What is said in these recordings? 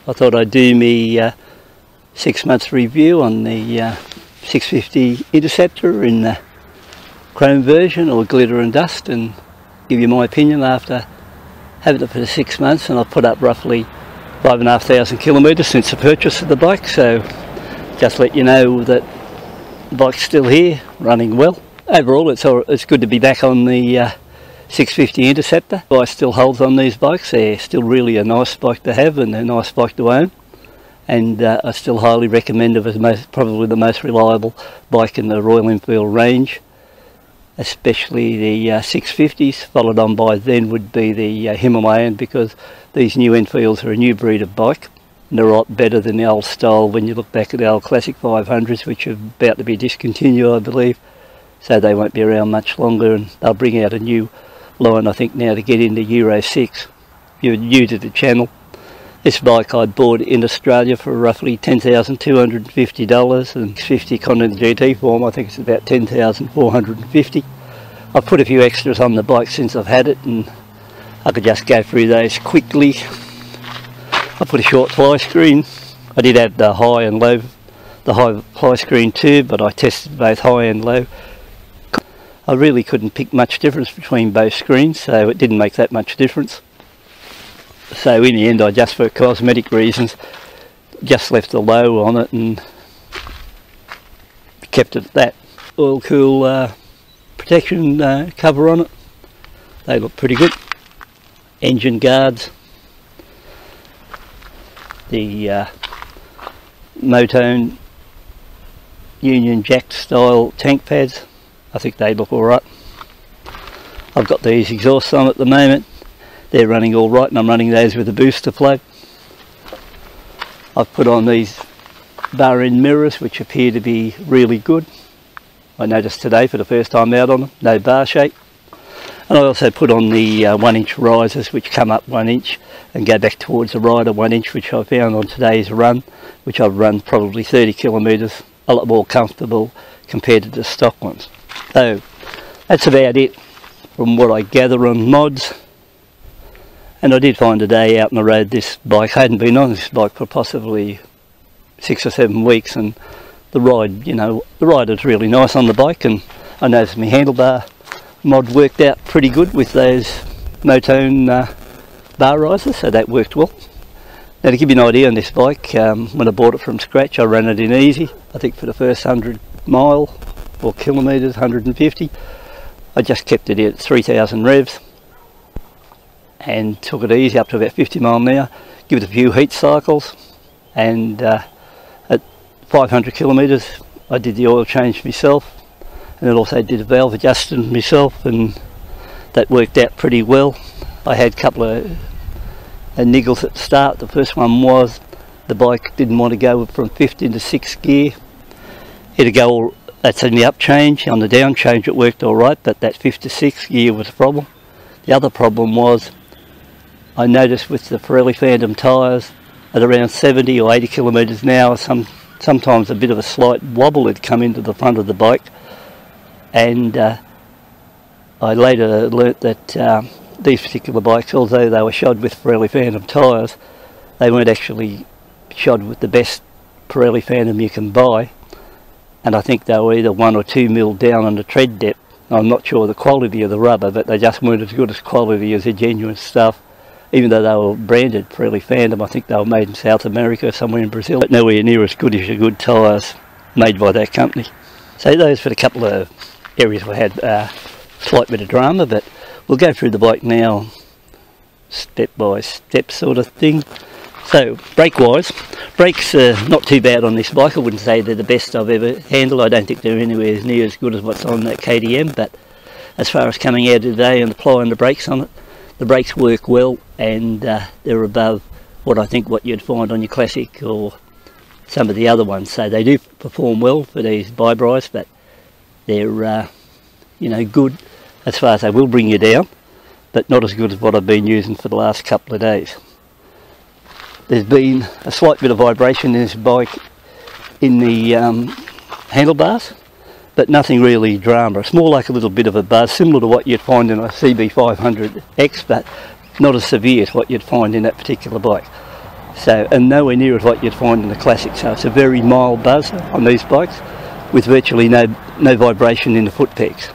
I thought I'd do me 6 months review on the 650 Interceptor in the chrome version or glitter and dust, and give you my opinion after having it for 6 months. And I've put up roughly 5,500 kilometres since the purchase of the bike, so just let you know that the bike's still here, running well. Overall it's good to be back on the 650 Interceptor. The bike still holds on these bikes. They're still really a nice bike to have and a nice bike to own, and I still highly recommend it as probably the most reliable bike in the Royal Enfield range, especially the 650s. Followed on by then would be the Himalayan, because these new Enfields are a new breed of bike and they're a lot better than the old style when you look back at the old classic 500s, which are about to be discontinued, I believe, so they won't be around much longer, and they'll bring out a new line I think now to get into Euro 6. If you're new to the channel, this bike I bought in Australia for roughly $10,250, and 50 Continental GT form I think it's about $10,450. I've put a few extras on the bike since I've had it, and I could just go through those quickly. I put a short fly screen. I did have the high and low, the high fly screen too, but I tested both high and low. I really couldn't pick much difference between both screens, so it didn't make that much difference. So in the end, I just, for cosmetic reasons, just left the low on it and kept it at that. Oil cool protection cover on it. They look pretty good. Engine guards. The Motone Union Jack style tank pads. I think they look alright. I've got these exhausts on at the moment. They're running alright, and I'm running those with a booster plug. I've put on these bar end mirrors, which appear to be really good. I noticed today for the first time out on them, no bar shape. And I also put on the 1-inch risers, which come up 1 inch and go back towards the rider 1 inch, which I found on today's run, which I've run probably 30 kilometres, a lot more comfortable compared to the stock ones. So that's about it from what I gather on mods. And I did find today out on the road this bike. I hadn't been on this bike for possibly 6 or 7 weeks, and the ride, you know, the ride is really nice on the bike, and I noticed my handlebar mod worked out pretty good with those Motone bar risers, so that worked well. Now, to give you an idea on this bike, when I bought it from scratch, I ran it in easy. I think for the first 100 mile or kilometres, 150, I just kept it at 3,000 revs and took it easy up to about 50 mile an hour, give it a few heat cycles, and at 500 kilometres I did the oil change myself, and then also did a valve adjustment myself, and that worked out pretty well. I had a couple of niggles at the start. The first one was the bike didn't want to go from 5th into 6th gear. It'd go, that's in the up change. On the down change it worked alright, but that 5th to 6th gear was a problem. The other problem was, I noticed with the Pirelli Phantom tyres at around 70 or 80 kilometres an hour, sometimes a bit of a slight wobble had come into the front of the bike, and I later learnt that these particular bikes, although they were shod with Pirelli Phantom tyres, they weren't actually shod with the best Pirelli Phantom you can buy, and I think they were either 1 or 2 mil down on the tread depth. I'm not sure the quality of the rubber, but they just weren't as good as quality as the genuine stuff. Even though they were branded Pirelli Phantom, I think they were made in South America, somewhere in Brazil, but nowhere near as good as your good tyres made by that company. So those for the couple of areas where I had a slight bit of drama, but we'll go through the bike now, step by step sort of thing. So brake wise, brakes are not too bad on this bike. I wouldn't say they're the best I've ever handled. I don't think they're anywhere near as good as what's on that KTM, but as far as coming out today and applying the brakes on it, the brakes work well, and they're above what I think what you'd find on your classic or some of the other ones. So they do perform well for these bi-bris, but they're you know, good as far as they will bring you down, but not as good as what I've been using for the last couple of days. There's been a slight bit of vibration in this bike in the handlebars, but nothing really drama. It's more like a little bit of a buzz, similar to what you'd find in a CB500X, but not as severe as what you'd find in that particular bike. So, and nowhere near as what you'd find in the classic. So it's a very mild buzz on these bikes with virtually no vibration in the foot pegs.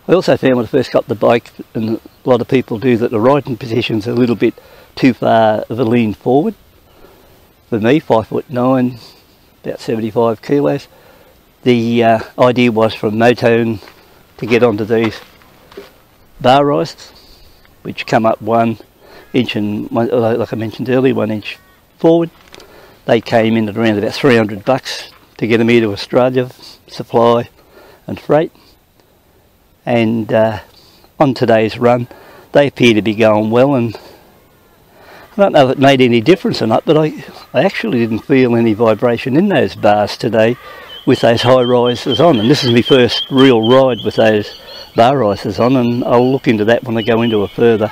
I also found when I first got the bike, and a lot of people do, that the riding position's a little bit too far of a lean forward. For me, 5'9", about 75 kilos, the idea was from motone to get onto these bar rises, which come up 1 inch and, like I mentioned earlier, 1 inch forward. They came in at around about $300 to get them here to Australia, supply and freight. And on today's run, they appear to be going well, and I don't know if it made any difference or not, but I actually didn't feel any vibration in those bars today with those high rises on. And this is my first real ride with those bar rises on, and I'll look into that when I go into a further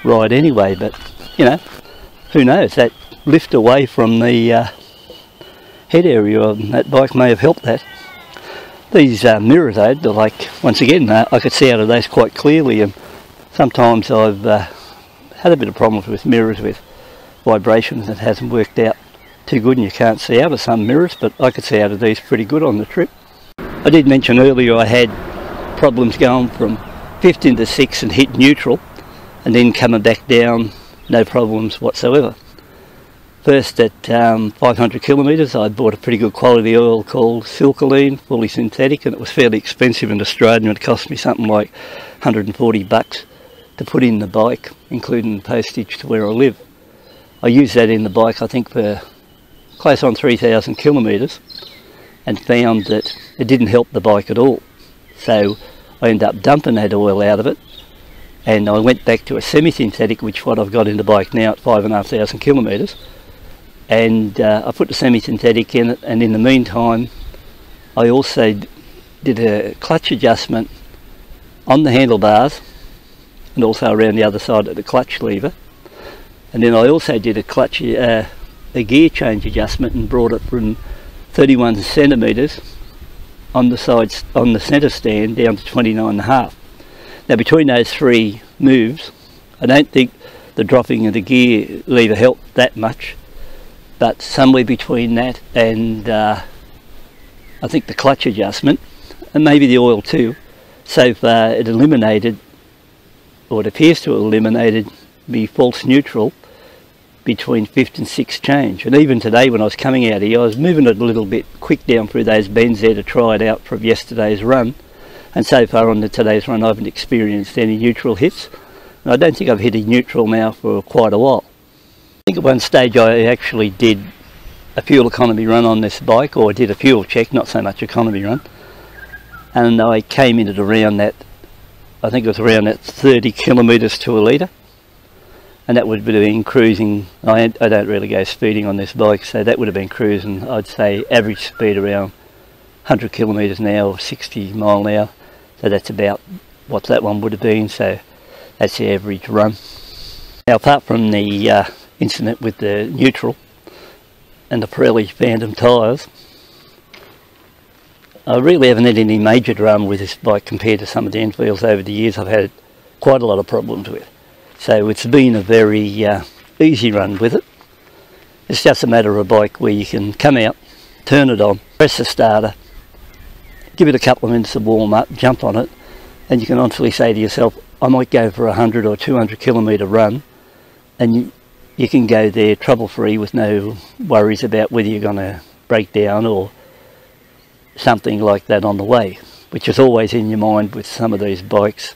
ride anyway. But you know, who knows, that lift away from the head area on that bike may have helped that. These mirrors though, they're like, once again, I could see out of those quite clearly, and sometimes I've had a bit of problems with mirrors with vibrations that hasn't worked out too good, and you can't see out of some mirrors, but I could see out of these pretty good on the trip. I did mention earlier I had problems going from 5th into 6th and hit neutral, and then coming back down, no problems whatsoever. First at 500 kilometres, I bought a pretty good quality oil called Silcoline, fully synthetic, and it was fairly expensive in Australia. It cost me something like $140 to put in the bike, including postage to where I live. I used that in the bike, I think, for close on 3,000 kilometres, and found that it didn't help the bike at all. So I ended up dumping that oil out of it, and I went back to a semi-synthetic, which is what I've got in the bike now at 5,500 kilometres, and I put the semi-synthetic in it, and in the meantime I also did a clutch adjustment on the handlebars and also around the other side of the clutch lever, and then I also did a clutch a gear change adjustment and brought it from 31 centimetres on the sides, on the centre stand, down to 29.5. Now between those three moves, I don't think the dropping of the gear lever helped that much, but somewhere between that and I think the clutch adjustment, and maybe the oil too, so far it eliminated, or it appears to have eliminated, the false neutral between 5th and 6th change. And even today when I was coming out here, I was moving it a little bit quick down through those bends there to try it out from yesterday's run, and so far on today's run I haven't experienced any neutral hits, and I don't think I've hit a neutral now for quite a while. I think at one stage I actually did a fuel economy run on this bike, or I did a fuel check, not so much economy run, and I came in at around that, I think it was around that 30 kilometres to a litre, and that would have been cruising. I don't really go speeding on this bike, so that would have been cruising, I'd say average speed around 100 kilometres an hour or 60 mile an hour, so that's about what that one would have been, so that's the average run. Now apart from the incident with the neutral and the Pirelli Phantom tyres, I really haven't had any major drama with this bike compared to some of the Enfields over the years I've had quite a lot of problems with. So it's been a very easy run with it. It's just a matter of a bike where you can come out, turn it on, press the starter, give it a couple of minutes of warm up, jump on it, and you can honestly say to yourself, I might go for a 100 or 200 kilometre run, and you can go there trouble free with no worries about whether you're going to break down or something like that on the way, which is always in your mind with some of these bikes,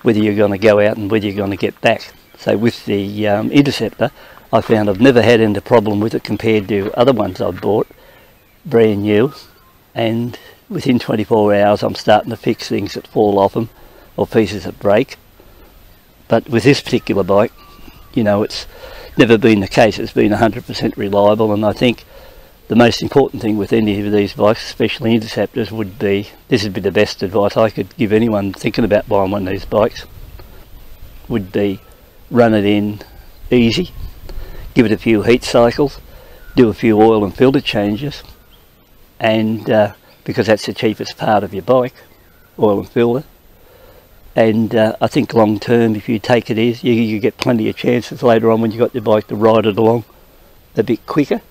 whether you're going to go out and whether you're going to get back. So with the Interceptor, I found I've never had any problem with it compared to other ones I've bought, brand new, and within 24 hours I'm starting to fix things that fall off them or pieces that break. But with this particular bike, you know, it's never been the case. It's been 100% reliable, and I think the most important thing with any of these bikes, especially Interceptors, would be, this would be the best advice I could give anyone thinking about buying one of these bikes, would be run it in easy, give it a few heat cycles, do a few oil and filter changes, and because that's the cheapest part of your bike, oil and filter. And I think long term, if you take it easy, you get plenty of chances later on when you got your bike to ride it along a bit quicker,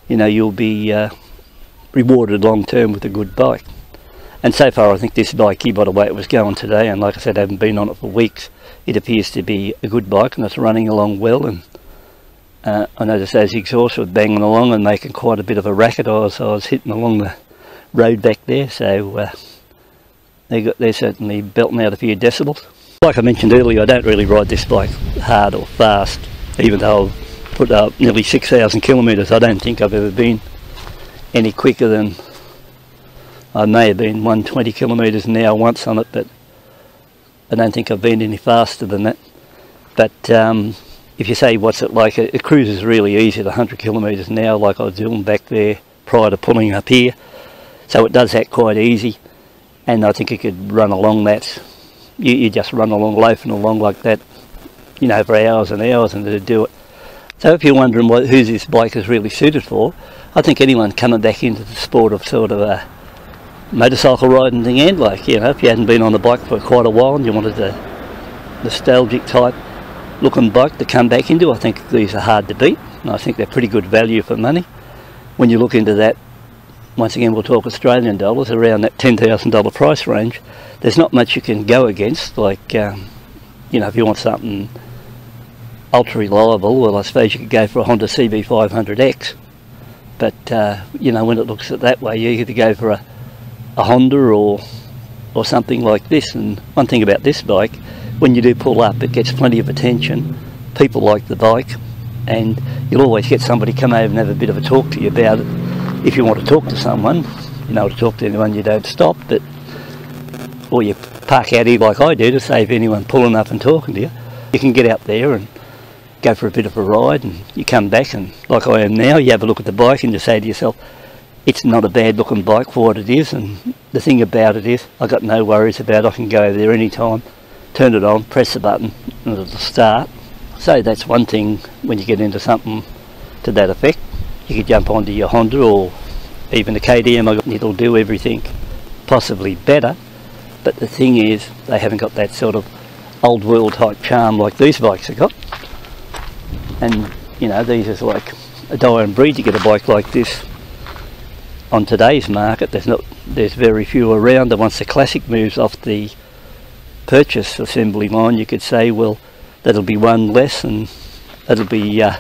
you know, you'll be rewarded long term with a good bike. And so far I think this bike here, by the way it was going today, and like I said I haven't been on it for weeks, it appears to be a good bike and it's running along well. And I noticed those exhausts were banging along and making quite a bit of a racket. I was hitting along the road back there, so they're certainly belting out a few decibels. Like I mentioned earlier, I don't really ride this bike hard or fast, even though I've put up nearly 6,000 kilometres. I don't think I've ever been any quicker than, I may have been 120 kilometres an hour once on it, but I don't think I've been any faster than that. But if you say what's it like, it cruises really easy at 100 kilometres an hour like I was doing back there prior to pulling up here. So it does that quite easy, and I think it could run along that. You just run along, loafing along like that, you know, for hours and hours, and it'd do it. So if you're wondering who this bike is really suited for, I think anyone coming back into the sport of sort of a motorcycle riding thing, and like, you know, if you hadn't been on the bike for quite a while and you wanted a nostalgic type looking bike to come back into, I think these are hard to beat, and I think they're pretty good value for money. When you look into that, once again we'll talk Australian dollars, around that $10,000 price range, there's not much you can go against. Like, you know, if you want something ultra reliable, well I suppose you could go for a Honda CB500X, but you know, when it looks at that way, you either go for a Honda or something like this. And one thing about this bike, when you do pull up, it gets plenty of attention. People like the bike, and you'll always get somebody come over and have a bit of a talk to you about it. If you want to talk to someone, you know, to talk to anyone, you don't stop, but or you park out here like I do to save anyone pulling up and talking to you. You can get out there and go for a bit of a ride, and you come back, and like I am now, you have a look at the bike and you say to yourself, it's not a bad looking bike for what it is. And the thing about it is, I've got no worries about it. I can go over there anytime, turn it on, press the button, and it'll start. So that's one thing when you get into something to that effect. You could jump onto your Honda or even the KTM, it'll do everything possibly better. But the thing is, they haven't got that sort of old world type charm like these bikes have got. And you know, these is like a dying breed to get a bike like this on today's market. There's very few around, and once the Classic moves off the purchase assembly line, you could say, well, that'll be one less, and that'll be a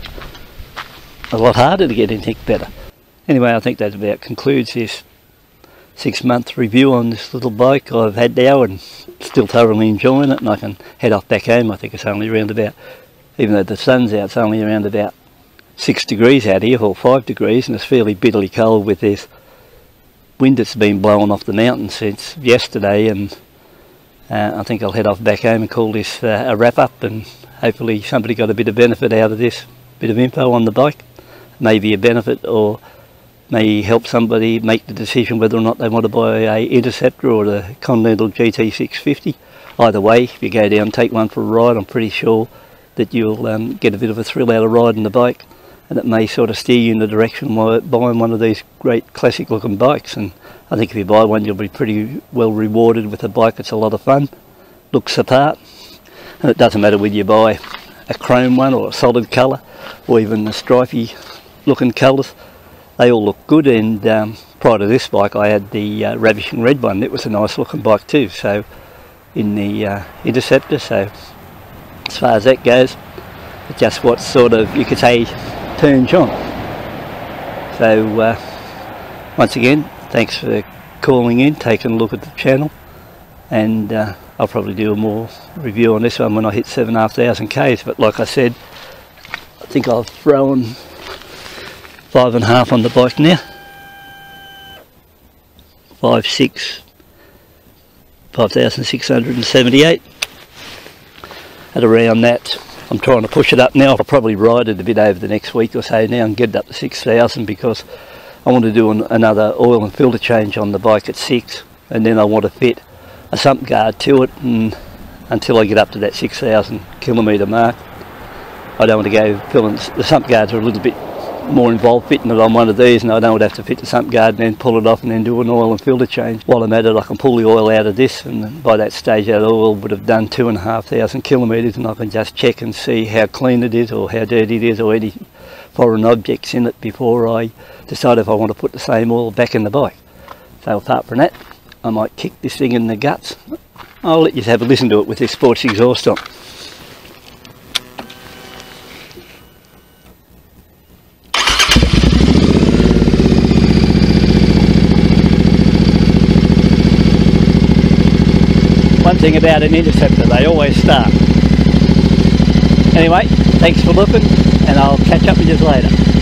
lot harder to get anything better. Anyway, I think that about concludes this 6-month review on this little bike I've had now, and still thoroughly enjoying it. And I can head off back home. I think it's only around about, even though the sun's out, it's only around about 6 degrees out here, or 5 degrees, and it's fairly bitterly cold with this wind that's been blowing off the mountain since yesterday. And I think I'll head off back home and call this a wrap up, and hopefully somebody got a bit of benefit out of this bit of info on the bike. Maybe a benefit, or may help somebody make the decision whether or not they want to buy a Interceptor or the Continental GT650. Either way, if you go down and take one for a ride, I'm pretty sure that you'll get a bit of a thrill out of riding the bike, and it may sort of steer you in the direction of buying one of these great classic looking bikes. And I think if you buy one, you'll be pretty well rewarded with a bike that's a lot of fun, looks the part, and it doesn't matter whether you buy a chrome one or a solid colour or even the stripy looking colours, they all look good. And prior to this bike I had the ravishing red one. It was a nice looking bike too, so in the Interceptor. So as far as that goes, it's just what sort of, you could say, turns on. So once again, thanks for calling in, taking a look at the channel, and I'll probably do a more review on this one when I hit 7,500 Ks. But like I said, I think I've thrown 5.5 on the bike now. 5,678. At around that, I'm trying to push it up now. I'll probably ride it a bit over the next week or so now and get it up to 6,000, because I want to do another oil and filter change on the bike at 6, and then I want to fit a sump guard to it, and until I get up to that 6,000 kilometre mark, I don't want to go filling. The sump guards are a little bit more involved fitting it on one of these, and I don't have to fit the sump guard and then pull it off and then do an oil and filter change. While I'm at it, I can pull the oil out of this, and by that stage that oil would have done 2,500 kilometres, and I can just check and see how clean it is or how dirty it is, or any foreign objects in it before I decide if I want to put the same oil back in the bike. So apart from that, I might kick this thing in the guts. I'll let you have a listen to it with this sports exhaust on. One thing about an Interceptor, they always start. Anyway, thanks for looking, and I'll catch up with you later.